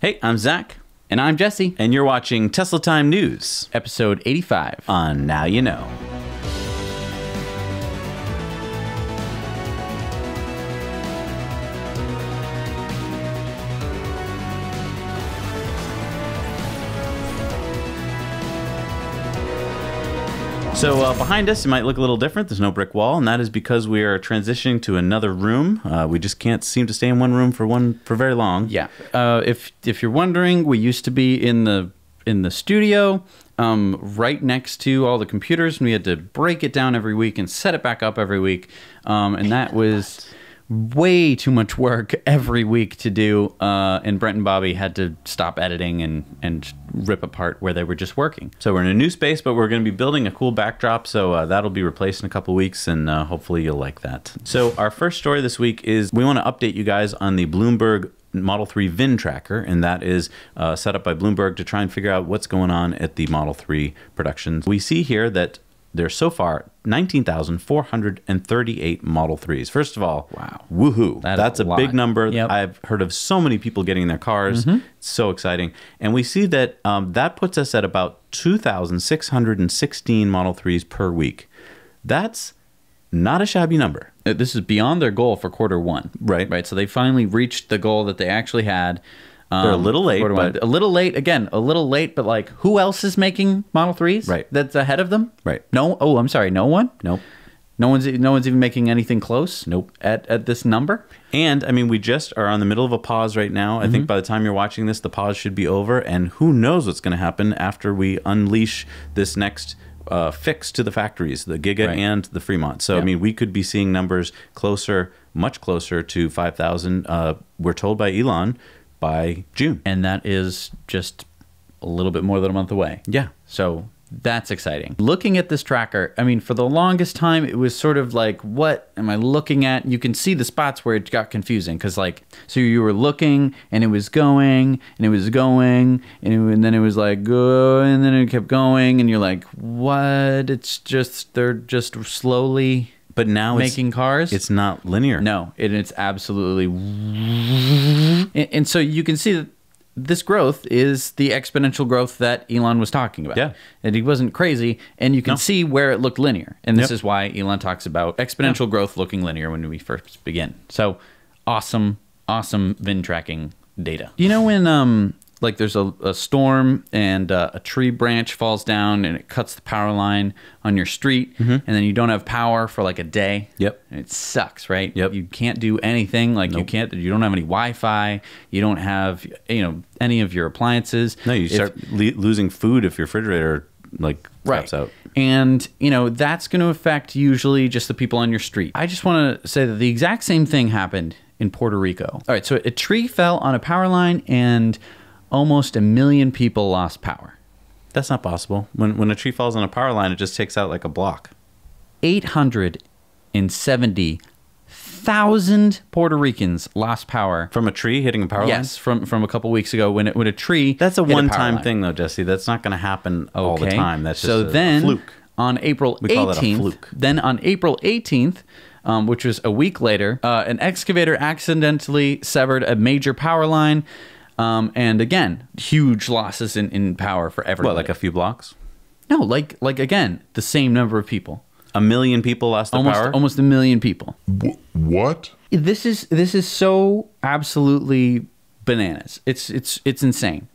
Hey, I'm Zach. And I'm Jesse. And you're watching Tesla Time News, Episode 85 on Now You Know. So behind us, it might look a little different. There's no brick wall, and that is because we are transitioning to another room. We just can't seem to stay in one room for very long. Yeah. If you're wondering, we used to be in the studio, right next to all the computers, and we had to break it down every week and set it back up every week. And that was way too much work every week to do. And Brent and Bobby had to stop editing and rip apart where they were just working. So we're in a new space, but we're going to be building a cool backdrop. So that'll be replaced in a couple weeks, and hopefully you'll like that. So our first story this week is we want to update you guys on the Bloomberg Model 3 VIN tracker, and that is set up by Bloomberg to try and figure out what's going on at the Model 3 productions. We see here that there's so far 19,438 Model 3s. First of all, wow, woohoo. That's a big number. Yep. I've heard of so many people getting their cars. It's so exciting. And we see that that puts us at about 2,616 Model 3s per week. That's not a shabby number. This is beyond their goal for Q1. Right. So they finally reached the goal that they actually had. They're a little late, but a little late. Again, a little late, but like, who else is making Model 3s? Right. That's ahead of them? Right. No. Oh, I'm sorry. No one? Nope. No one's even making anything close? Nope. At this number? And, I mean, we just are on the middle of a pause right now. I think by the time you're watching this, the pause should be over. And who knows what's going to happen after we unleash this next fix to the factories, the Giga and the Fremont. So, I mean, we could be seeing numbers closer, much closer to 5,000. We're told by Elon by June. And that is just a little bit more than a month away. Yeah. So that's exciting. Looking at this tracker, I mean, for the longest time, it was sort of like, what am I looking at? You can see the spots where it got confusing because, like, so you were looking and it was going and it was going and then it was like, go, and then it kept going and you're like, what? It's just, they're just slowly... But now making cars. It's not linear. No, it's absolutely. And so you can see that this growth is the exponential growth that Elon was talking about. Yeah. And he wasn't crazy. And you can see where it looked linear. And this is why Elon talks about exponential growth looking linear when we first begin. So awesome VIN tracking data. You know when like there's a storm and a tree branch falls down and it cuts the power line on your street, and then you don't have power for like a day. Yep. And it sucks, right? Yep. You can't do anything. Like you don't have any Wi-Fi. You don't have, any of your appliances. No, you start losing food if your refrigerator like craps out. And, that's going to affect usually just the people on your street. I just want to say that the exact same thing happened in Puerto Rico. All right, so a tree fell on a power line and almost 1 million people lost power. That's not possible. When a tree falls on a power line, it just takes out like a block. 870,000 Puerto Ricans lost power From a tree hitting a power line? Yes, from a couple weeks ago when a tree. That's a hit one-time power thing, though, Jesse. That's not going to happen all the time. That's just then, a fluke. On April 18th, we call that a fluke. Then on April 18th, which was a week later, an excavator accidentally severed a major power line. And again, huge losses in power for everybody. What, like a few blocks? No, like again, the same number of people. 1 million people lost their power? Almost 1 million people. What? This is so absolutely bananas. It's insane.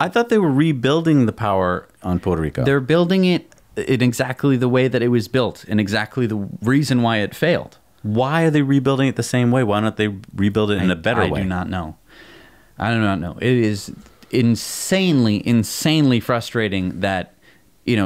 I thought they were rebuilding the power on Puerto Rico. They're building it in exactly the way that it was built and exactly the reason why it failed. Why are they rebuilding it the same way? Why don't they rebuild it in a better way? I do not know. I do not know. It is insanely frustrating that,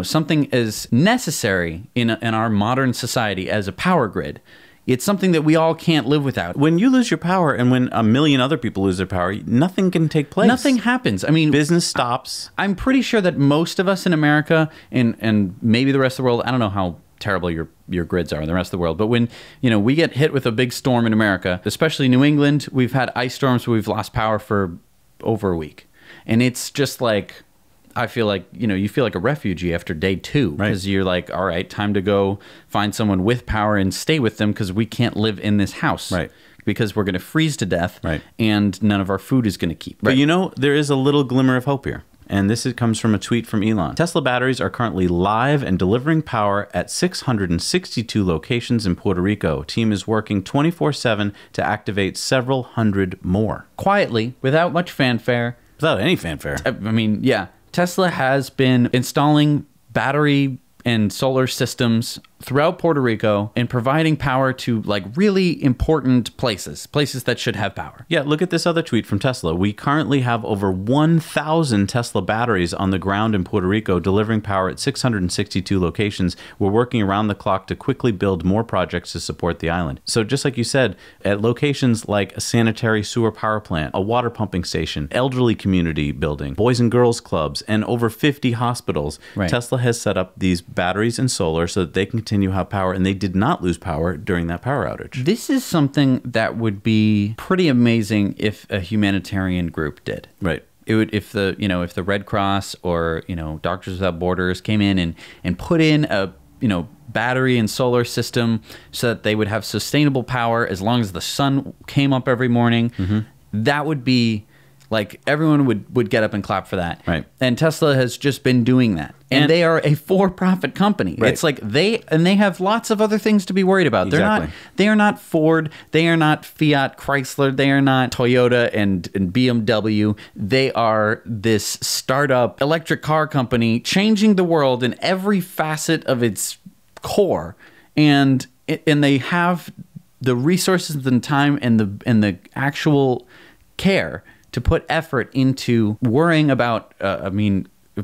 something as necessary in our modern society as a power grid, it's something that we all can't live without. When you lose your power and when 1 million other people lose their power, nothing can take place. Nothing happens. I mean, business stops. I'm pretty sure that most of us in America and maybe the rest of the world, I don't know how terrible your grids are in the rest of the world, but when we get hit with a big storm in America, especially New England, we've had ice storms where we've lost power for over a week, and it's just like, I feel like you feel like a refugee after day 2 because you're like, all right, time to go find someone with power and stay with them because we can't live in this house, because we're going to freeze to death, right, and none of our food is going to keep. But you know, there is a little glimmer of hope here. And this comes from a tweet from Elon. Tesla batteries are currently live and delivering power at 662 locations in Puerto Rico. Team is working 24/7 to activate several hundred more. Quietly, without much fanfare. Without any fanfare. I mean, yeah. Tesla has been installing battery and solar systems throughout Puerto Rico and providing power to like really important places that should have power. Yeah, look at this other tweet from Tesla. We currently have over 1,000 Tesla batteries on the ground in Puerto Rico, delivering power at 662 locations. We're working around the clock to quickly build more projects to support the island. So just like you said, at locations like a sanitary sewer power plant, a water pumping station, elderly community building, boys and girls clubs, and over 50 hospitals, right, Tesla has set up these batteries and solar so that they can continue to have power, and they did not lose power during that power outage. This is something that would be pretty amazing if a humanitarian group did. Right. It would, if the Red Cross or, Doctors Without Borders came in and put in a, battery and solar system so that they would have sustainable power as long as the sun came up every morning. Mm-hmm. That would be like, everyone would get up and clap for that. Right. And Tesla has just been doing that. And they are a for-profit company. Right. It's like they have lots of other things to be worried about. Exactly. They are not Ford. They are not Fiat Chrysler. They are not Toyota and BMW. They are this startup electric car company changing the world in every facet of its core. And they have the resources and time and the actual care to put effort into worrying about,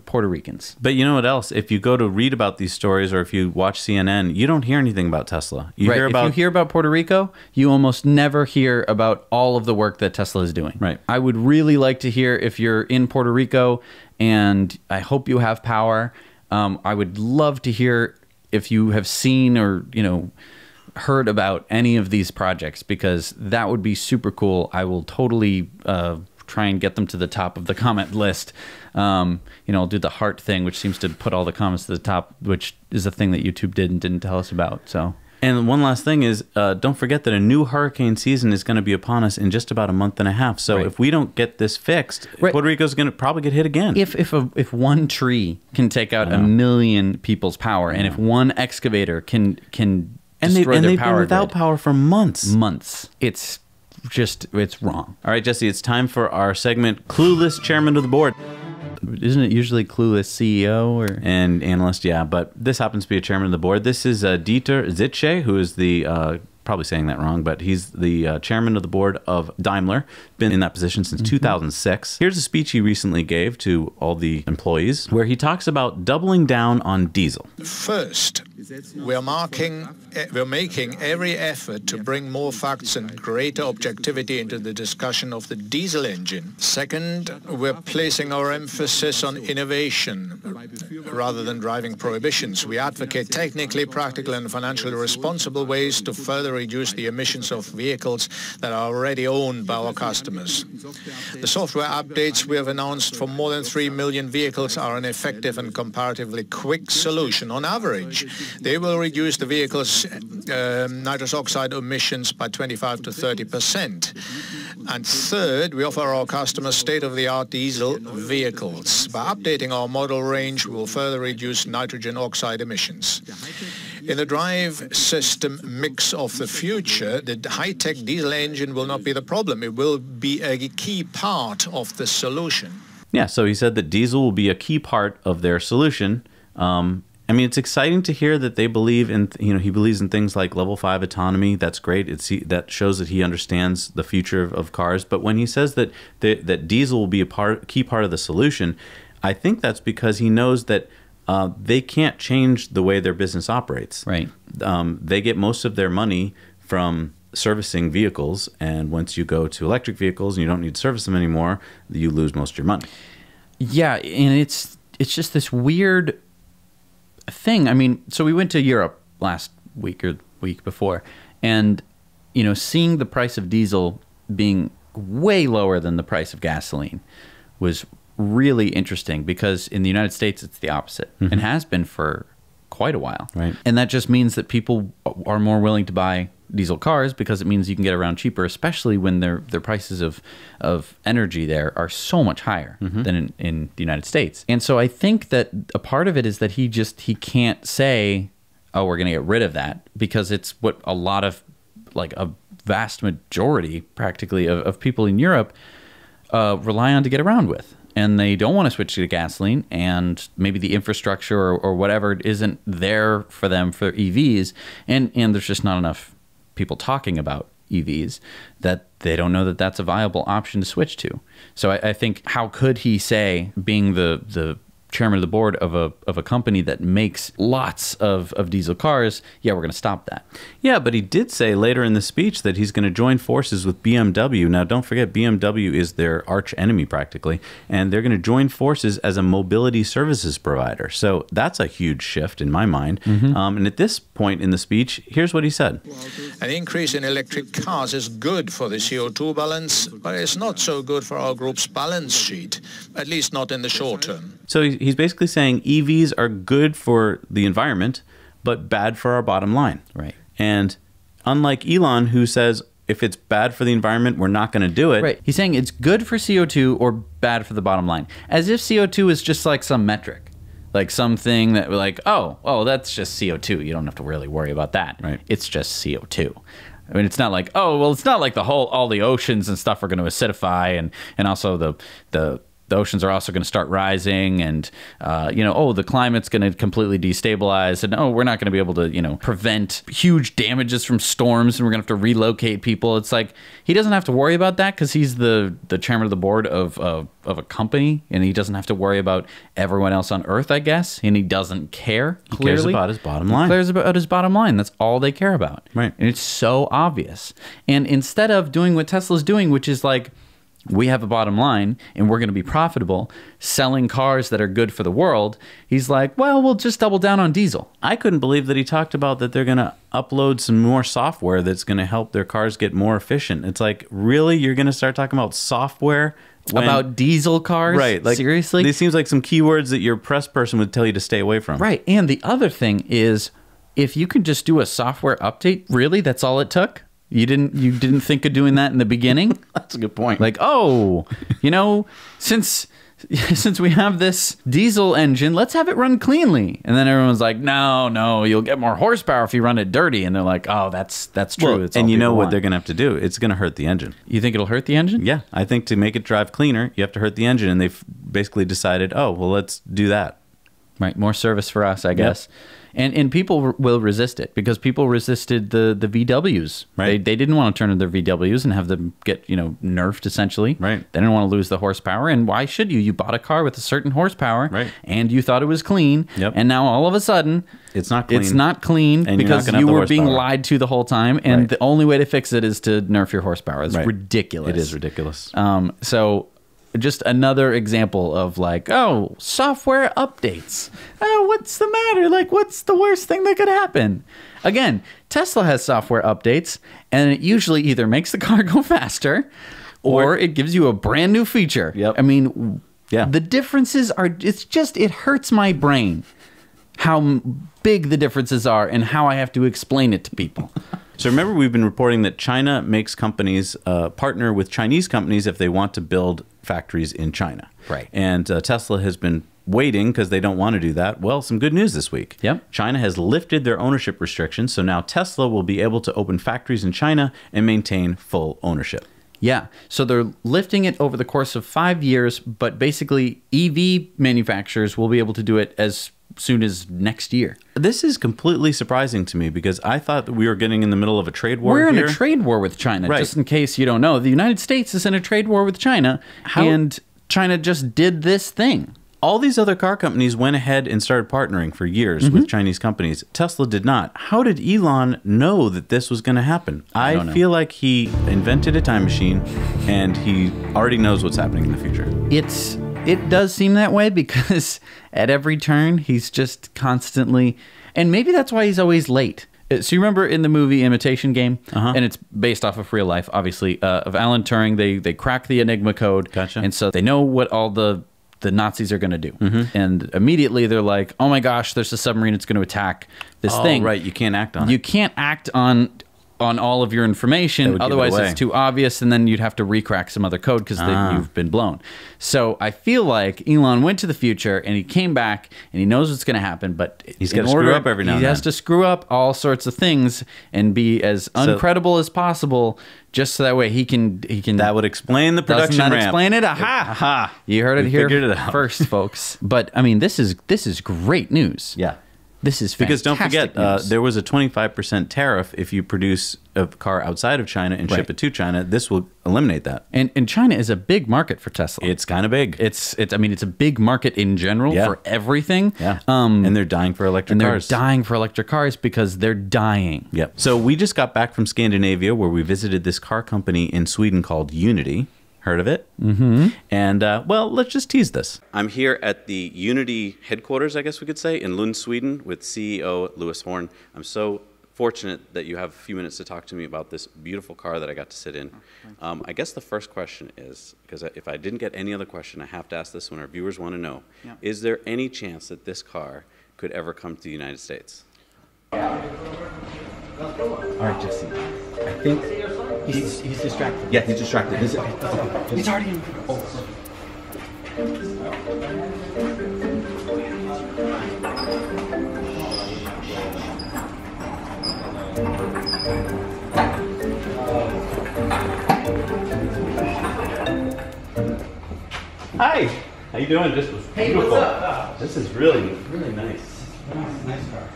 Puerto Ricans. But you know what else? If you go to read about these stories or if you watch CNN, you don't hear anything about Tesla. If you hear about Puerto Rico, you almost never hear about all of the work that Tesla is doing. Right. I would really like to hear if you're in Puerto Rico, and I hope you have power. I would love to hear if you have seen or, heard about any of these projects, because that would be super cool. I will totally try and get them to the top of the comment list. I'll do the heart thing, which seems to put all the comments to the top, which is a thing that YouTube did and didn't tell us about. So, and one last thing is, don't forget that a new hurricane season is going to be upon us in just about a month and a half. So if we don't get this fixed, Puerto Rico's going to probably get hit again. If one tree can take out 1 million people's power, and if one excavator can destroy their power been without power for months. It's wrong. All right, Jesse, it's time for our segment, Clueless Chairman of the Board. Isn't it usually Clueless CEO or and analyst? Yeah, but this happens to be a chairman of the board. This is Dieter Zitsche, who is the probably saying that wrong, but he's the chairman of the board of Daimler. Been in that position since 2006. Here's a speech he recently gave to all the employees, where he talks about doubling down on diesel. First, we're making every effort to bring more facts and greater objectivity into the discussion of the diesel engine. Second, we're placing our emphasis on innovation rather than driving prohibitions. We advocate technically, practical and financially responsible ways to further reduce the emissions of vehicles that are already owned by our customers. The software updates we have announced for more than 3 million vehicles are an effective and comparatively quick solution. On average, they will reduce the vehicle's nitrous oxide emissions by 25 to 30%. And third, we offer our customers state-of-the-art diesel vehicles. By updating our model range, we will further reduce nitrogen oxide emissions. In the drive system mix of the future, the high-tech diesel engine will not be the problem. It will be a key part of the solution. Yeah, so he said that diesel will be a key part of their solution. It's exciting to hear that they believe in, he believes in things like level 5 autonomy. That's great. That shows that he understands the future of cars. But when he says that diesel will be a key part of the solution, I think that's because he knows that they can't change the way their business operates. Right. They get most of their money from servicing vehicles, and once you go to electric vehicles and you don't need to service them anymore, you lose most of your money. Yeah, and it's just this weird thing. So we went to Europe last week or the week before, and seeing the price of diesel being way lower than the price of gasoline was really interesting, because in the United States it's the opposite, and has been for quite a while. Right. And that just means that people are more willing to buy diesel cars because it means you can get around cheaper, especially when their prices of energy there are so much higher than in the United States. And so I think that a part of it is that he can't say, oh, we're going to get rid of that, because it's what a lot of, like a vast majority practically of people in Europe rely on to get around with. And they don't want to switch to gasoline, and maybe the infrastructure or whatever isn't there for them for EVs, and there's just not enough people talking about EVs that they don't know that that's a viable option to switch to. So I think, how could he say, being the chairman of the board of a company that makes lots of diesel cars, yeah, we're going to stop that. Yeah, but he did say later in the speech that he's going to join forces with BMW. Now, don't forget, BMW is their arch enemy practically, and they're going to join forces as a mobility services provider. So that's a huge shift in my mind. And at this point in the speech, here's what he said. An increase in electric cars is good for the CO2 balance, but it's not so good for our group's balance sheet, at least not in the short term. So he's basically saying EVs are good for the environment, but bad for our bottom line. Right. And unlike Elon, who says, if it's bad for the environment, we're not going to do it. Right. He's saying it's good for CO2 or bad for the bottom line, as if CO2 is just like some metric, like something that we're like, oh, that's just CO2. You don't have to really worry about that. Right. It's just CO2. I mean, it's not like, oh, well, it's not like all the oceans and stuff are going to acidify, and also the oceans are also going to start rising, and the climate's going to completely destabilize, and we're not going to be able to prevent huge damages from storms, and we're going to have to relocate people. It's like, he doesn't have to worry about that because he's the chairman of the board of a company, and he doesn't have to worry about everyone else on Earth, I guess, and he doesn't care. He cares about his bottom line. He cares about his bottom line. That's all they care about. Right. And it's so obvious. And instead of doing what Tesla's doing, which is like, we have a bottom line and we're going to be profitable selling cars that are good for the world, he's like, well, we'll just double down on diesel. I couldn't believe that he talked about that they're going to upload some more software that's going to help their cars get more efficient. It's like, really? You're going to start talking about software? About diesel cars? Right. Like, seriously? These seems like some keywords that your press person would tell you to stay away from. Right. And the other thing is, if you can just do a software update, really, that's all it took? You didn't think of doing that in the beginning? That's a good point. Like, since we have this diesel engine, let's have it run cleanly. And then everyone's like, no, you'll get more horsepower if you run it dirty. And they're like, oh, that's true. Well, and you know what they're going to have to do? It's going to hurt the engine. You think it'll hurt the engine? Yeah, I think to make it drive cleaner, you have to hurt the engine. And they've basically decided, oh, well, let's do that. Right, more service for us, I guess. Yep. And people will resist it because people resisted the VWs. Right. They didn't want to turn to their VWs and have them get nerfed essentially. Right. They didn't want to lose the horsepower. And why should you? You bought a car with a certain horsepower, right, and you thought it was clean. Yep. And now all of a sudden it's not clean. It's not clean and because you were being lied to the whole time. And right, the only way to fix it is to nerf your horsepower. It's right, ridiculous. It is ridiculous. So just another example of like, oh, software updates. Oh, what's the matter? Like, what's the worst thing that could happen? Again, Tesla has software updates, and it usually either makes the car go faster or it gives you a brand new feature. Yep. I mean, yeah, the differences are, it hurts my brain how big the differences are and how I have to explain it to people. So remember, we've been reporting that China makes companies partner with Chinese companies if they want to build factories in China. Right. And Tesla has been waiting because they don't want to do that. Well, some good news this week. Yep. China has lifted their ownership restrictions, so now Tesla will be able to open factories in China and maintain full ownership. Yeah. So they're lifting it over the course of 5 years, but basically EV manufacturers will be able to do it as soon as next year. This is completely surprising to me because I thought that we were getting in the middle of a trade war. We're in a trade war with China, right, just in case you don't know. The United States is in a trade war with China, and China just did this thing. All these other car companies went ahead and started partnering for years with Chinese companies. Tesla did not. How did Elon know that this was going to happen? I feel like he invented a time machine and he already knows what's happening in the future. It does seem that way because at every turn, he's just constantly... And maybe that's why he's always late. So you remember in the movie Imitation Game? And it's based off of real life, obviously, of Alan Turing. They crack the Enigma code. Gotcha. And so they know what all the Nazis are going to do. And immediately they're like, oh my gosh, there's a submarine that's going to attack this thing. Right, you can't act on it. You can't act on on all of your information. Otherwise, it's too obvious, and then you'd have to recrack some other code because you've been blown. So I feel like Elon went to the future, and he came back, and he knows what's going to happen, but he's got to screw up every now and then. He has to screw up all sorts of things and be as uncredible as possible, just so that way he can. That would explain the production ramp. ramp. Explain it? Aha! Aha! You heard it here first, folks. But I mean, this is great news. Yeah. This is because don't forget, news. there was a 25% tariff if you produce a car outside of China and ship it to China. This will eliminate that. And China is a big market for Tesla. It's kind of big. I mean, it's a big market in general for everything. Yeah. And they're dying for electric cars. They're dying for electric cars because they're dying. Yep. So we just got back from Scandinavia, where we visited this car company in Sweden called Uniti. Heard of it? Mm-hmm. And, well, let's just tease this. I'm here at the Uniti headquarters, I guess we could say, in Lund, Sweden, with CEO Lewis Horn. I'm so fortunate that you have a few minutes to talk to me about this beautiful car that I got to sit in. I guess the first question is, because if I didn't get any other question, I have to ask this one. Our viewers want to know, is there any chance that this car could ever come to the United States? All right, Jesse. I think he's distracted. Yeah, he's distracted. He's already in. Hi. How you doing? This was beautiful. What's up? This is really, really nice. Nice car.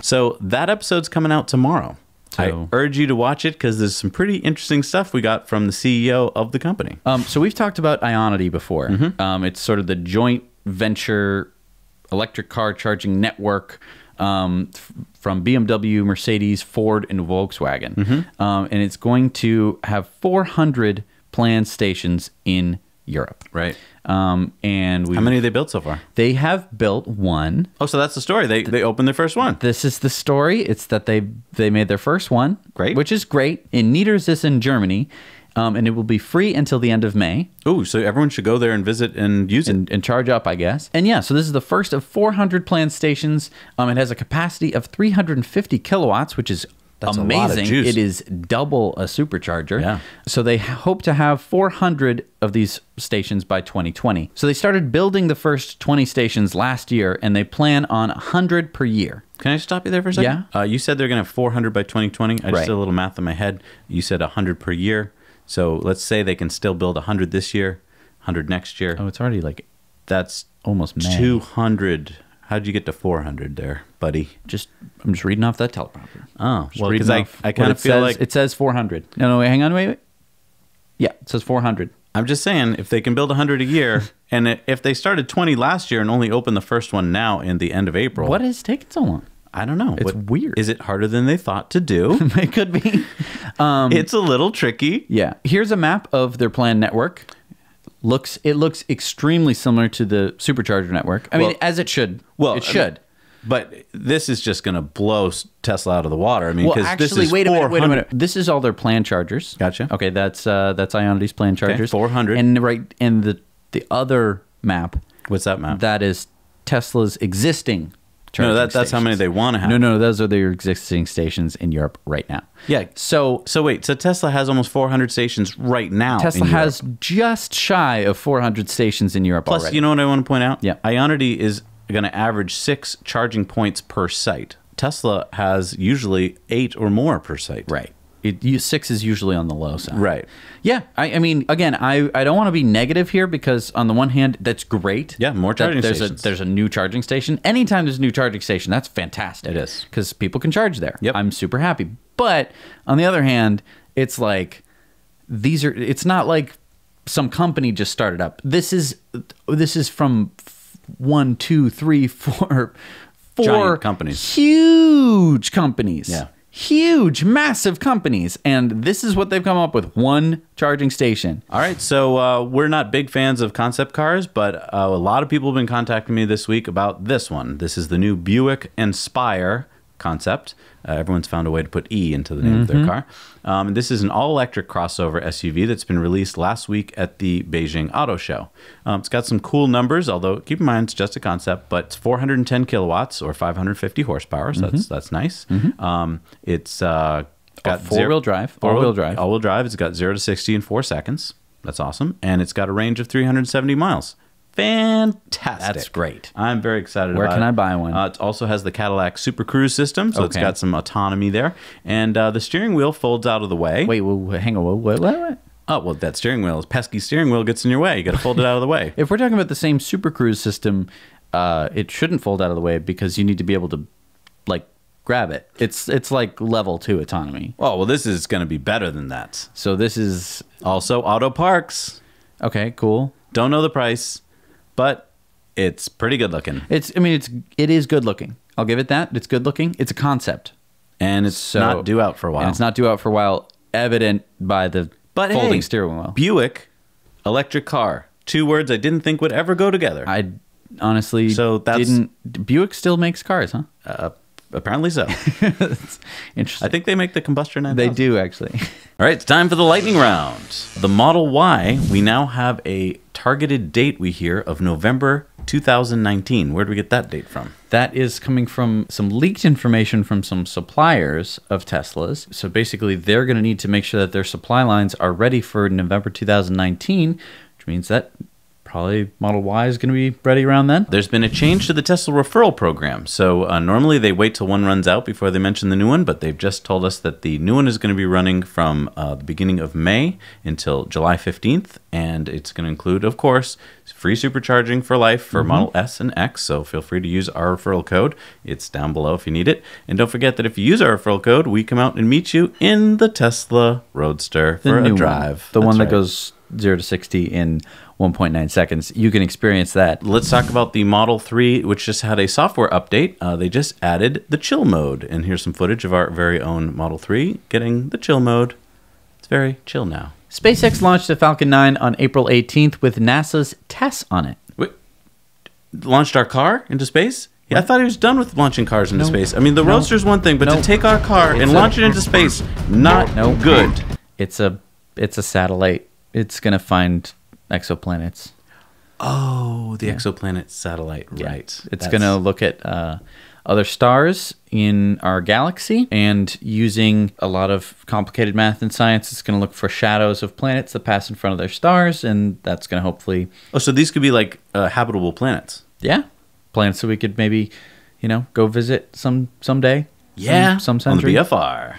So that episode's coming out tomorrow. I urge you to watch it because there's some pretty interesting stuff we got from the CEO of the company. So we've talked about Ionity before. It's sort of the joint venture electric car charging network from BMW, Mercedes, Ford, and Volkswagen. And it's going to have 400 planned stations in Europe. Right. And how many have they built so far? They have built one. Oh, so that's the story. They opened their first one. This is the story. It's that they made their first one. Great. Which is great. In Niedersachsen, Germany. And it will be free until the end of May. Ooh, so everyone should go there and visit and use it. And charge up, I guess. And yeah, so this is the first of 400 planned stations. It has a capacity of 350 kilowatts, which is That's amazing. A lot of juice. It is double a supercharger. Yeah. So they hope to have 400 of these stations by 2020. So they started building the first 20 stations last year, and they plan on 100 per year. Can I stop you there for a second? Yeah. You said they're going to have 400 by 2020. I just did a little math in my head. You said 100 per year. So let's say they can still build 100 this year, 100 next year. Oh, it's already like that's almost May. 200. How'd you get to 400 there, buddy? I'm just reading off that teleprompter. Oh, well, because I kind of feel like it says 400. No, wait, hang on, wait. Yeah, it says 400. I'm just saying, if they can build 100 a year, and if they started 20 last year and only opened the first one now in the end of April. What is taking so long? I don't know. It's weird. Is it harder than they thought to do? It could be. It's a little tricky. Yeah. Here's a map of their planned network. It looks extremely similar to the Supercharger network. I mean, as it should. Well, it should. But this is just going to blow Tesla out of the water. I mean, because actually, this is wait a minute. This is all their planned chargers. Gotcha. Okay, that's Ionity's planned chargers. Okay, 400. And the other map. What's that map? That is Tesla's existing charging that's stations. how many they want to have. No, those are their existing stations in Europe right now. Yeah. So wait, so Tesla has almost 400 stations right now. Tesla has just shy of 400 stations in Europe already. Plus, you know what I want to point out? Yeah. Ionity is going to average 6 charging points per site. Tesla has usually 8 or more per site. Right. 6 is usually on the low side. Right. Yeah. I mean, again, I don't want to be negative here because on the one hand, that's great. Yeah, more charging stations. There's a new charging station. Anytime there's a new charging station, that's fantastic. It is. Because people can charge there. Yep. I'm super happy. But on the other hand, it's like it's not like some company just started up. This is from 1, 2, 3, 4 giant companies. Huge companies. Yeah. Huge, massive companies. And this is what they've come up with, one charging station. All right. So we're not big fans of concept cars, but a lot of people have been contacting me this week about this one. This is the new Buick Inspire concept. Everyone's found a way to put E into the name of their car. And this is an all-electric crossover SUV that's been released last week at the Beijing Auto Show. It's got some cool numbers, although keep in mind it's just a concept, but it's 410 kilowatts or 550 horsepower, so that's nice. It's got four-wheel drive. All-wheel drive. It's got 0 to 60 in 4 seconds. That's awesome. And it's got a range of 370 miles. Fantastic. That's great. I'm very excited about it. Where can I buy one? It also has the Cadillac Super Cruise system, so it's got some autonomy there. And the steering wheel folds out of the way. Wait, hang on. What? Oh, well, that steering wheel, pesky steering wheel gets in your way. You got to fold it out of the way. If we're talking about the same Super Cruise system, it shouldn't fold out of the way because you need to be able to, like, grab it. It's like level 2 autonomy. Oh, well, this is going to be better than that. So this is... Also, auto parks. Okay, cool. Don't know the price. But it's pretty good looking. It is good looking. I'll give it that. It's good looking. It's a concept. And it's not due out for a while. And it's not due out for a while, evident by the folding steering wheel. Buick electric car. 2 words I didn't think would ever go together. I honestly didn't. Buick still makes cars, huh? Apparently so. Interesting. I think they make the combustion 9000. They do, actually. All right, it's time for the lightning round. The Model Y, we now have a targeted date, we hear, of November 2019. Where do we get that date from? That is coming from some leaked information from some suppliers of Teslas. So basically, they're going to need to make sure that their supply lines are ready for November 2019, which means that probably Model Y is going to be ready around then. There's been a change to the Tesla referral program. So normally they wait till one runs out before they mention the new one, but they've just told us that the new one is going to be running from the beginning of May until July 15th. And it's going to include, of course, free supercharging for life for Model S and X. So feel free to use our referral code. It's down below if you need it. And don't forget that if you use our referral code, we come out and meet you in the Tesla Roadster for a drive. The one that goes 0 to 60 in 1.9 seconds. You can experience that. Let's talk about the Model 3, which just had a software update. They just added the chill mode. And here's some footage of our very own Model 3 getting the chill mode. It's very chill now. SpaceX launched a Falcon 9 on April 18th with NASA's TESS on it. Wait, launched our car into space? Yeah, I thought he was done with launching cars into space. I mean, the Roadster's one thing, but to take our car and launch it into space, not good. It's a satellite. It's going to find exoplanets. Oh, the exoplanet satellite, right. It's going to look at other stars in our galaxy, and using a lot of complicated math and science, it's going to look for shadows of planets that pass in front of their stars, and that's going to hopefully... Oh, so these could be like habitable planets. Yeah. Planets that we could maybe, go visit someday. Yeah. Some century. On the BFR.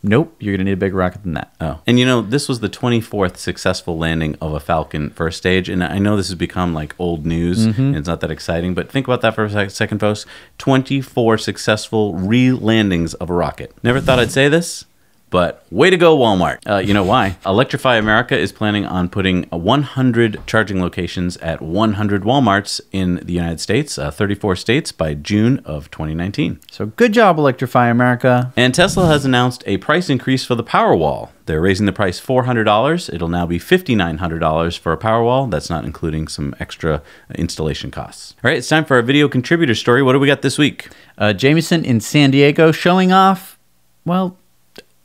Nope, you're going to need a bigger rocket than that. Oh. And this was the 24th successful landing of a Falcon first stage, and I know this has become like old news, and it's not that exciting, but think about that for a second, folks. 24 successful re-landings of a rocket. Never thought I'd say this, but way to go, Walmart. You know why? Electrify America is planning on putting 100 charging locations at 100 Walmarts in the United States, 34 states, by June of 2019. So good job, Electrify America. And Tesla has announced a price increase for the PowerWall. They're raising the price $400. It'll now be $5,900 for a PowerWall. That's not including some extra installation costs. All right, it's time for our video contributor story. What do we got this week? Jameson in San Diego showing off, well...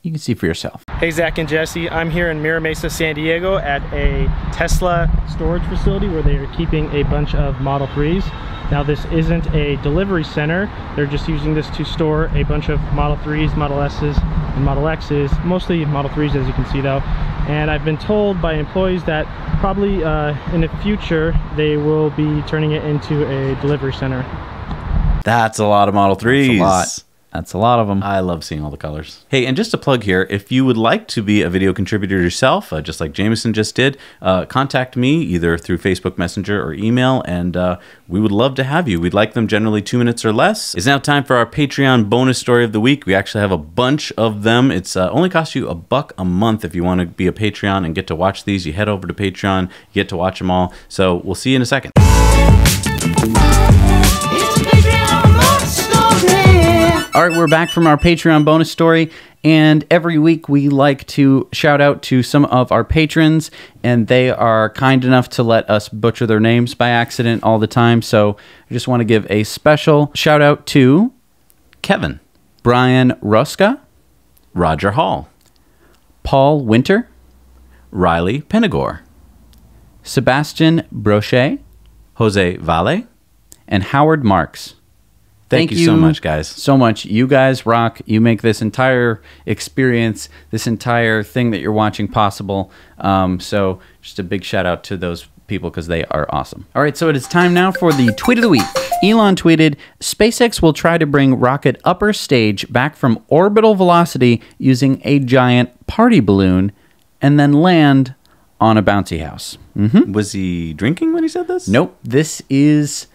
You can see for yourself. Hey, Zach and Jesse. I'm here in Mira Mesa, San Diego at a Tesla storage facility where they are keeping a bunch of Model 3s. Now, this isn't a delivery center. They're just using this to store a bunch of Model 3s, Model S's, and Model X's. Mostly Model 3s, as you can see, though. And I've been told by employees that probably in the future, they will be turning it into a delivery center. That's a lot of Model 3s. That's a lot. That's a lot of them. I love seeing all the colors. Hey, and just a plug here, if you would like to be a video contributor yourself, just like Jameson just did, contact me either through Facebook Messenger or email, and we would love to have you. We'd like them generally 2 minutes or less. It's now time for our Patreon bonus story of the week. We actually have a bunch of them. It's only costs you $1 a month if you want to be a Patreon and get to watch these. You head over to Patreon, you get to watch them all. So we'll see you in a second. All right, we're back from our Patreon bonus story, and every week we like to shout out to some of our patrons, and they are kind enough to let us butcher their names by accident all the time, so I just want to give a special shout out to Kevin. Brian Roska, Roger Hall, Paul Winter, Riley Penagore, Sebastian Brochet, Jose Valle, and Howard Marks. Thank you so much, guys. So much. You guys rock. You make this entire experience, this entire thing that you're watching possible. So just a big shout out to those people because they are awesome. All right, so it is time now for the tweet of the week. Elon tweeted, SpaceX will try to bring rocket upper stage back from orbital velocity using a giant party balloon and then land on a bouncy house. Was he drinking when he said this? Nope. This is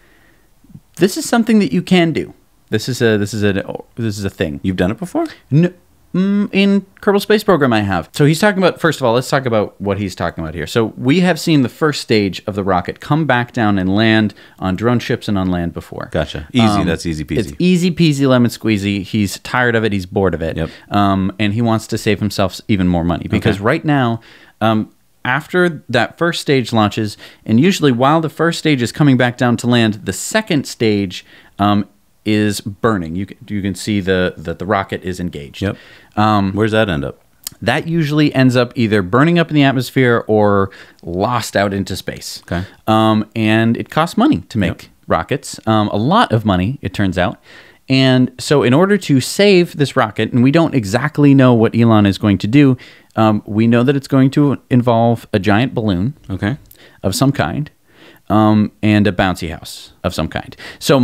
something that you can do. This is a thing. You've done it before? No, in Kerbal Space Program, I have. So he's talking about. First of all, let's talk about what he's talking about here. So we have seen the first stage of the rocket come back down and land on drone ships and on land before. Gotcha. Easy. That's easy peasy. It's easy peasy lemon squeezy. He's tired of it. He's bored of it. Yep. And he wants to save himself even more money because right now. After that first stage launches, and usually while the first stage is coming back down to land, the second stage is burning. You can see that the rocket is engaged. Yep. Where's that end up? That usually ends up either burning up in the atmosphere or lost out into space. Okay. And it costs money to make rockets. A lot of money, it turns out. And so in order to save this rocket, and we don't exactly know what Elon is going to do, we know that it's going to involve a giant balloon of some kind and a bouncy house of some kind. So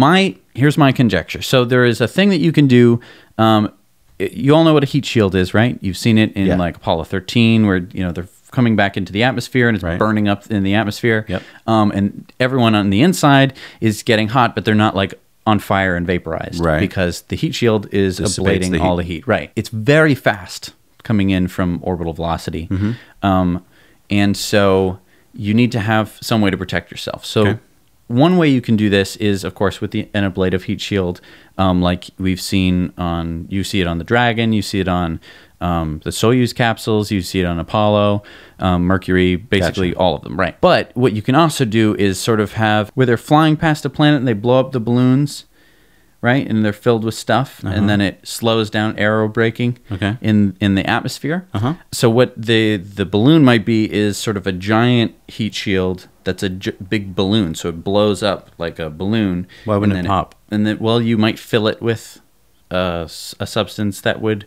here's my conjecture. So there is a thing that you can do. You all know what a heat shield is, right? You've seen it in like Apollo 13 where they're coming back into the atmosphere and it's burning up in the atmosphere. Yep. And everyone on the inside is getting hot, but they're not like on fire and vaporized because the heat shield is ablating all the heat. Right. It's very fast coming in from orbital velocity. And so you need to have some way to protect yourself. So one way you can do this is, of course, with an ablative heat shield, like we've seen you see it on the Dragon, you see it on the Soyuz capsules, you see it on Apollo, Mercury, basically all of them, right? But what you can also do is sort of have, where they're flying past a planet and they blow up the balloons, right? And they're filled with stuff, and then it slows down aerobraking in the atmosphere. So what the balloon might be is sort of a giant heat shield that's a big balloon, so it blows up like a balloon. Why wouldn't it pop? And then, well, you might fill it with a substance that would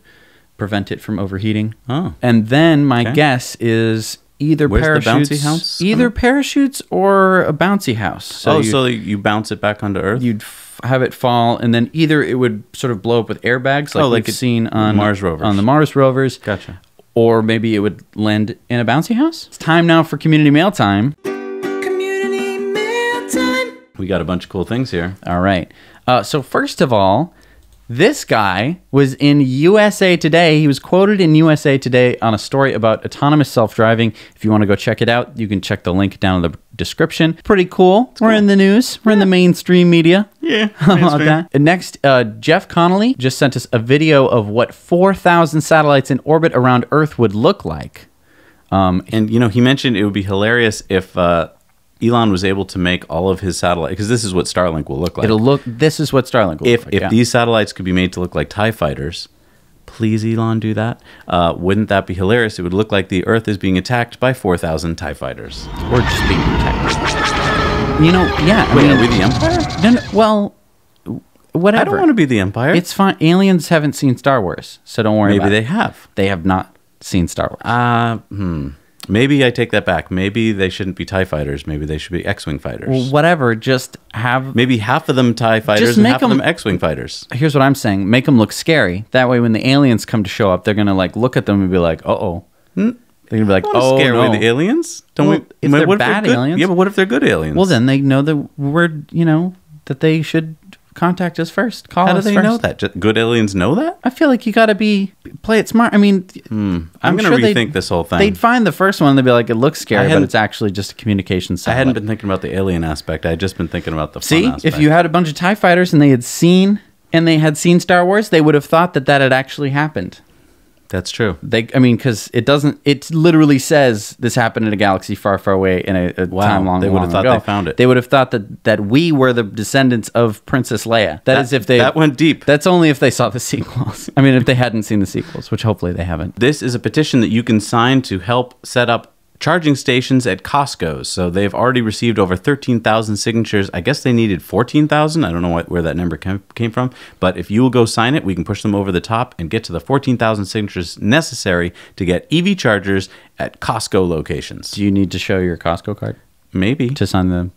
prevent it from overheating. And then my guess is either parachutes, the bouncy house? Either parachutes or a bouncy house. So so you bounce it back onto Earth? You'd have it fall, and then either it would sort of blow up with airbags, like we've seen on Mars rovers. On the Mars rovers. Gotcha. Or maybe it would land in a bouncy house. It's time now for community mail time. Community mail time. We got a bunch of cool things here. All right. So first of all, this guy was in USA Today. He was quoted in USA Today on a story about autonomous self-driving. If you want to go check it out, you can check the link down in the description. Pretty cool. We're in the news. We're in the mainstream media. Yeah. How about that? And next, Jeff Connolly just sent us a video of what 4,000 satellites in orbit around Earth would look like. And, he mentioned it would be hilarious if Elon was able to make all of his satellites, because this is what Starlink will look like. This is what Starlink will look like. If these satellites could be made to look like TIE fighters, please, Elon, do that. Wouldn't that be hilarious? It would look like the Earth is being attacked by 4,000 TIE fighters. Or just being protected. Yeah. Wait, are we the Empire? No, well, whatever. I don't want to be the Empire. It's fine. Aliens haven't seen Star Wars, so don't worry about it. Maybe they have. They have not seen Star Wars. Maybe I take that back. Maybe they shouldn't be TIE fighters. Maybe they should be X-Wing fighters. Well, whatever. Just have... Maybe half of them TIE fighters and half of them X-Wing fighters. Here's what I'm saying. Make them look scary. That way when the aliens come to show up, they're going to look at them and be like, uh-oh. They're going to be like, oh, scare no. away the aliens? If they're bad aliens... Yeah, but what if they're good aliens? Well, then they know that we're, that they should contact us first. Call us How first. do they know that? Good aliens know that? I feel like you got to play it smart. I mean, I'm going to rethink this whole thing. They'd find the first one and they'd be like, it looks scary, but it's actually just a communication satellite. I hadn't been thinking about the alien aspect. I had just been thinking about the fun aspect. If you had a bunch of TIE fighters and they had seen Star Wars, they would have thought that had actually happened. That's true. I mean, because it literally says this happened in a galaxy far, far away in a time long, they would have thought ago. they found it. They would have thought that we were the descendants of Princess Leia. That went deep. That's only if they saw the sequels. I mean, if they hadn't seen the sequels, which hopefully they haven't. This is a petition that you can sign to help set up charging stations at Costco's. So they've already received over 13,000 signatures. I guess they needed 14,000. I don't know where that number came from. But if you will go sign it, we can push them over the top and get to the 14,000 signatures necessary to get EV chargers at Costco locations. Do you need to show your Costco card? Maybe. To sign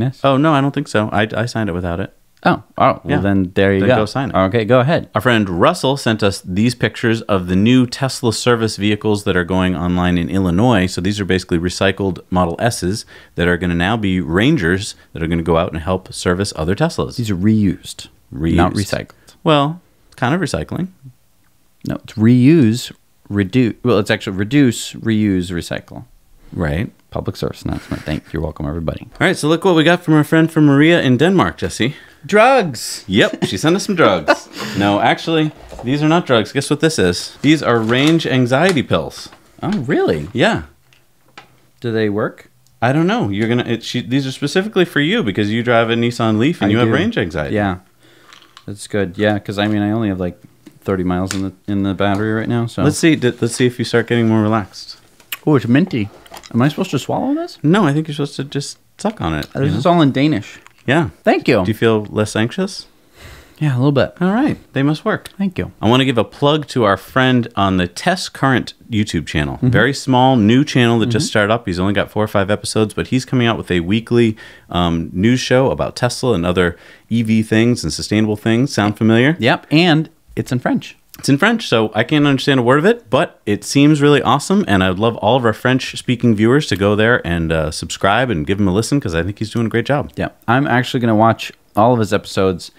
it? Oh, no, I don't think so. I signed it without it. Oh, well, yeah. Then there you Then go. go sign it. Okay, go ahead. Our friend Russell sent us these pictures of the new Tesla service vehicles that are going online in Illinois. So these are basically recycled Model S's that are going to now be Rangers that are going to go out and help service other Teslas. These are reused. Not recycled. Well, it's kind of recycling. No, it's reuse, reduce. Well, it's actually reduce, reuse, recycle. Right. Public service announcement. Thank you. You're welcome, everybody. All right, so look what we got from our friend from Maria in Denmark, Jesse. Drugs. Yep, she sent us some drugs. No, actually, these are not drugs. Guess what this is? These are range anxiety pills. Oh, really? Yeah. Do they work? I don't know. These are specifically for you because you drive a Nissan Leaf and you have range anxiety. Yeah. That's good. Yeah, because I mean, I only have like 30 miles in the battery right now. So let's see if you start getting more relaxed. Oh, it's minty. Am I supposed to swallow this? No, I think you're supposed to just suck on it. This is all in Danish. Yeah. Thank you. Do you feel less anxious? Yeah, a little bit. All right. They must work. Thank you. I want to give a plug to our friend on the TESS Currant YouTube channel. Very small, new channel that just started up. He's only got 4 or 5 episodes, but he's coming out with a weekly news show about Tesla and other EV things and sustainable things. Sound familiar? Yep, and it's in French. It's in French, so I can't understand a word of it, but it seems really awesome, and I'd love all of our French-speaking viewers to go there and subscribe and give him a listen, because I think he's doing a great job. Yeah, I'm actually going to watch all of his episodes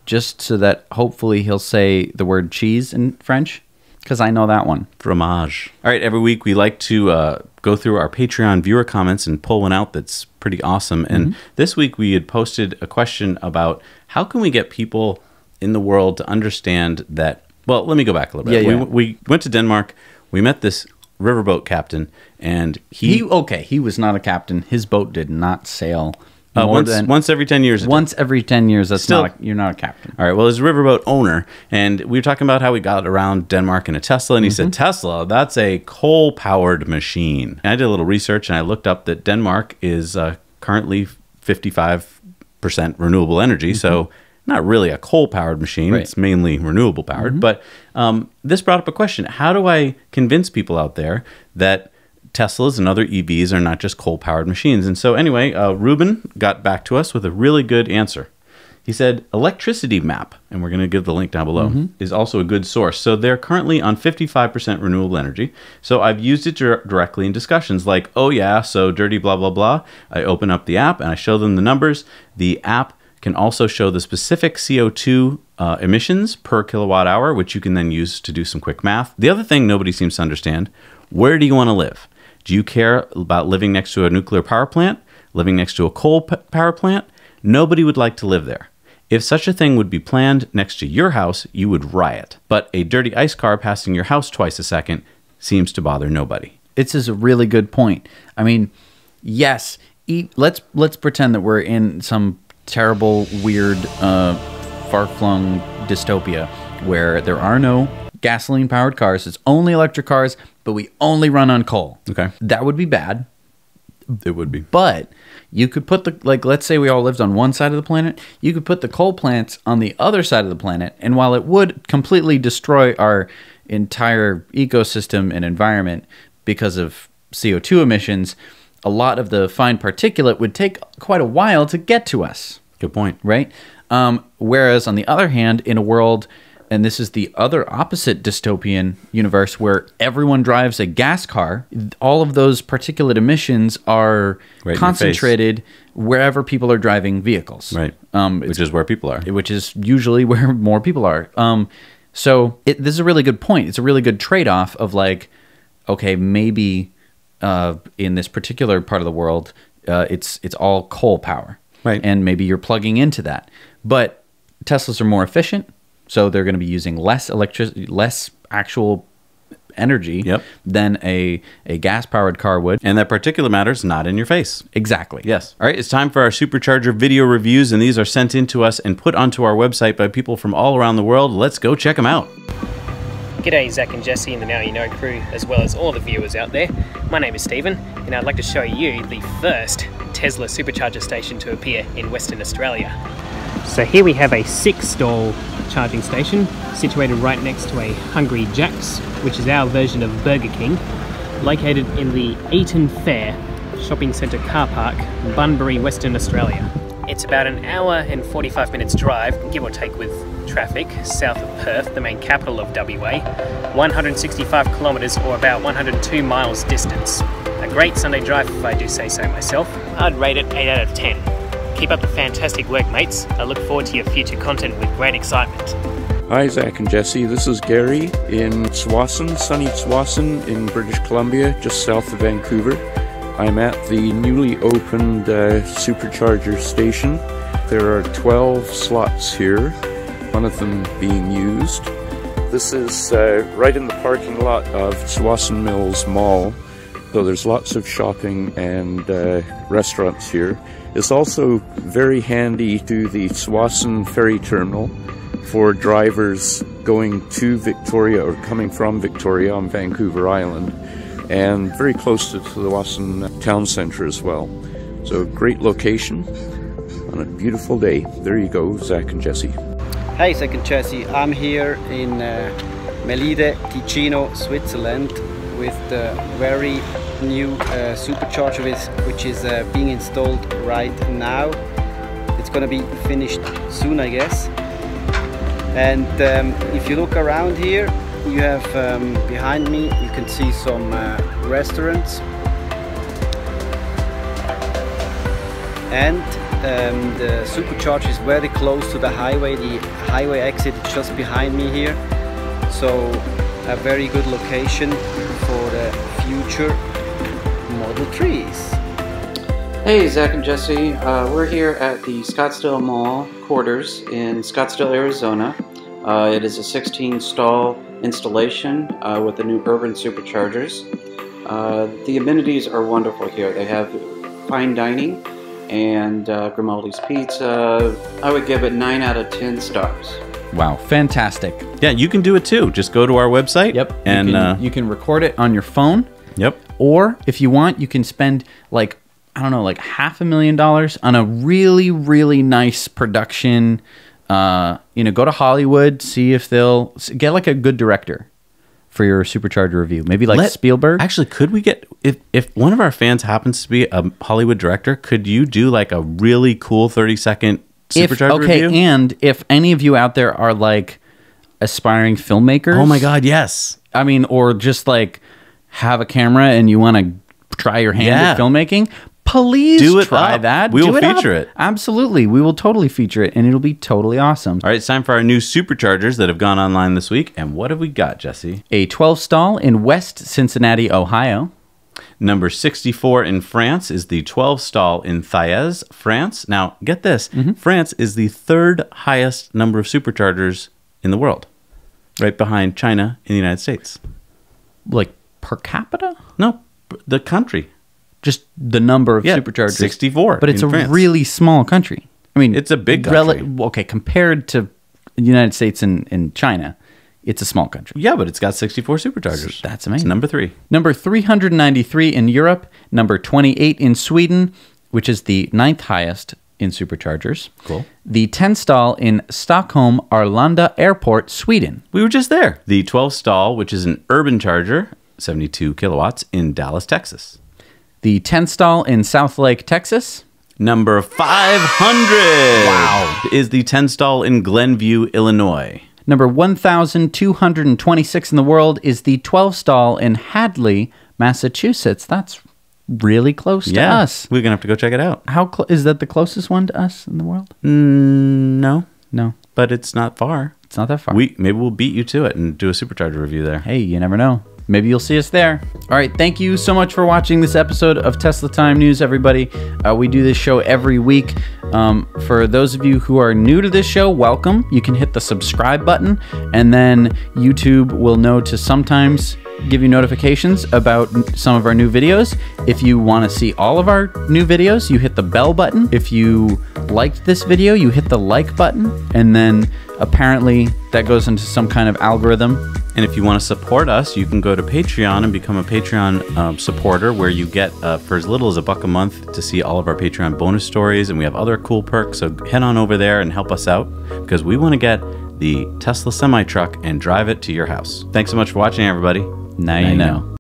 just so that hopefully he'll say the word cheese in French, because I know that one. Fromage. All right, every week we like to go through our Patreon viewer comments and pull one out that's pretty awesome, and this week we had posted a question about how can we get people in the world to understand that. Well, let me go back a little bit. Yeah. We went to Denmark. We met this riverboat captain, and he was not a captain. His boat did not sail once every 10 years. Once every 10 years, you're not a captain. All right. Well, he's a riverboat owner, and we were talking about how we got around Denmark in a Tesla, and he said, Tesla, that's a coal-powered machine. And I did a little research, and I looked up that Denmark is currently 55% renewable energy, so not really a coal-powered machine. Right. It's mainly renewable-powered. But this brought up a question. How do I convince people out there that Teslas and other EVs are not just coal-powered machines? And so anyway, Ruben got back to us with a really good answer. He said, Electricity Map, and we're going to give the link down below, is also a good source. So they're currently on 55% renewable energy. So I've used it directly in discussions like, oh yeah, so dirty blah, blah, blah. I open up the app and I show them the numbers. The app can also show the specific CO2 emissions per kilowatt hour, which you can then use to do some quick math. The other thing nobody seems to understand, where do you want to live? Do you care about living next to a nuclear power plant, living next to a coal power plant? Nobody would like to live there. If such a thing would be planned next to your house, you would riot. But a dirty ice car passing your house twice a second seems to bother nobody. This is a really good point. I mean, yes, let's pretend that we're in some terrible, weird, far-flung dystopia where there are no gasoline-powered cars. It's only electric cars, but we only run on coal. Okay. That would be bad. It would be. But you could put let's say we all lived on one side of the planet. You could put the coal plants on the other side of the planet, and while it would completely destroy our entire ecosystem and environment because of CO2 emissions, a lot of the fine particulate would take quite a while to get to us. Good point. Right? Whereas, on the other hand, in a world, and this is the other opposite dystopian universe where everyone drives a gas car, all of those particulate emissions are concentrated wherever people are driving vehicles. Right. Which is where people are. Which is usually where more people are. So this is a really good point. It's a really good trade-off of like, okay, maybe in this particular part of the world, it's all coal power. Right. And maybe you're plugging into that. But Teslas are more efficient, so they're going to be using less actual energy than a gas-powered car would. And that particulate matter's not in your face. Exactly. Yes. All right, it's time for our Supercharger video reviews, and these are sent in to us and put onto our website by people from all around the world. Let's go check them out. G'day, Zach and Jesse and the Now You Know crew, as well as all the viewers out there. My name is Stephen, and I'd like to show you the first Tesla supercharger station to appear in Western Australia. So here we have a 6-stall charging station situated right next to a Hungry Jack's, which is our version of Burger King, located in the Eaton Fair Shopping Centre car park, Bunbury, Western Australia. It's about an hour and 45 minutes drive, give or take with traffic, south of Perth, the main capital of WA, 165 kilometres or about 102 miles distance. A great Sunday drive if I do say so myself. I'd rate it 8 out of 10. Keep up the fantastic work, mates. I look forward to your future content with great excitement. Hi Zach and Jesse, this is Gary in Tsawwassen, sunny Tsawwassen in British Columbia, just south of Vancouver. I'm at the newly opened supercharger station. There are 12 slots here, one of them being used. This is right in the parking lot of Tsawwassen Mills Mall, so there's lots of shopping and restaurants here. It's also very handy to the Tsawwassen ferry terminal for drivers going to Victoria or coming from Victoria on Vancouver Island, and very close to the Tsawwassen town center as well. So great location on a beautiful day. There you go, Zach and Jesse. Hey, Zach and Jesse. I'm here in Melide, Ticino, Switzerland, with the very new supercharger which is being installed right now. It's gonna be finished soon, I guess. And if you look around here, you have behind me, you can see some restaurants, and the supercharger is very close to the highway. The highway exit is just behind me here, so a very good location for the future Model 3s. Hey, Zach and Jesse. We're here at the Scottsdale Mall quarters in Scottsdale, Arizona. It is a 16-stall installation with the new urban superchargers. The amenities are wonderful here. They have fine dining and Grimaldi's Pizza. I would give it 9 out of 10 stars. Wow, fantastic. Yeah, you can do it too. Just go to our website. Yep. And you can record it on your phone. Yep. Or if you want, you can spend like, I don't know, like $500,000 on a really, really nice production. You know, go to Hollywood, see if they'll get like a good director for your supercharger review. Maybe like Spielberg. Actually, could we get, if one of our fans happens to be a Hollywood director, could you do like a really cool 30-second supercharger review? Okay, and if any of you out there are like aspiring filmmakers. Oh my God, yes. I mean, or just like have a camera and you want to try your hand at filmmaking, please try that. We will feature it. Absolutely. We will totally feature it, and it'll be totally awesome. All right, it's time for our new superchargers that have gone online this week. And what have we got, Jesse? A 12-stall in West Cincinnati, Ohio. Number 64 in France is the 12-stall in Thiès, France. Now, get this. France is the 3rd highest number of superchargers in the world, right behind China and the United States. Like per capita? No, the country. Just the number of superchargers. 64. But it's a France. really small country. I mean, it's a big country. Okay, compared to the United States and China, it's a small country. Yeah, but it's got 64 superchargers. That's amazing. It's number 3. Number 393 in Europe. Number 28 in Sweden, which is the 9th highest in superchargers. Cool. The 10-stall in Stockholm Arlanda Airport, Sweden. We were just there. The 12-stall, which is an urban charger, 72 kilowatts, in Dallas, Texas. The 10-stall in South Lake, Texas. Number 500 is the 10-stall in Glenview, Illinois. Number 1,226 in the world is the 12-stall in Hadley, Massachusetts. That's really close to us. We're going to have to go check it out. How is that the closest one to us in the world? No. No. But it's not far. It's not that far. Maybe we'll beat you to it and do a supercharger review there. Hey, you never know. Maybe you'll see us there. All right, thank you so much for watching this episode of Tesla Time News, everybody. We do this show every week. For those of you who are new to this show, welcome. You can hit the subscribe button, and then YouTube will know to sometimes give you notifications about some of our new videos. If you want to see all of our new videos, you hit the bell button. If you liked this video, you hit the like button, and then apparently that goes into some kind of algorithm. And if you want to support us, you can go to Patreon and become a Patreon supporter, where you get for as little as $1 a month to see all of our Patreon bonus stories, and we have other cool perks. So head on over there and help us out, because we want to get the Tesla semi-truck and drive it to your house. Thanks so much for watching, everybody. Now you know.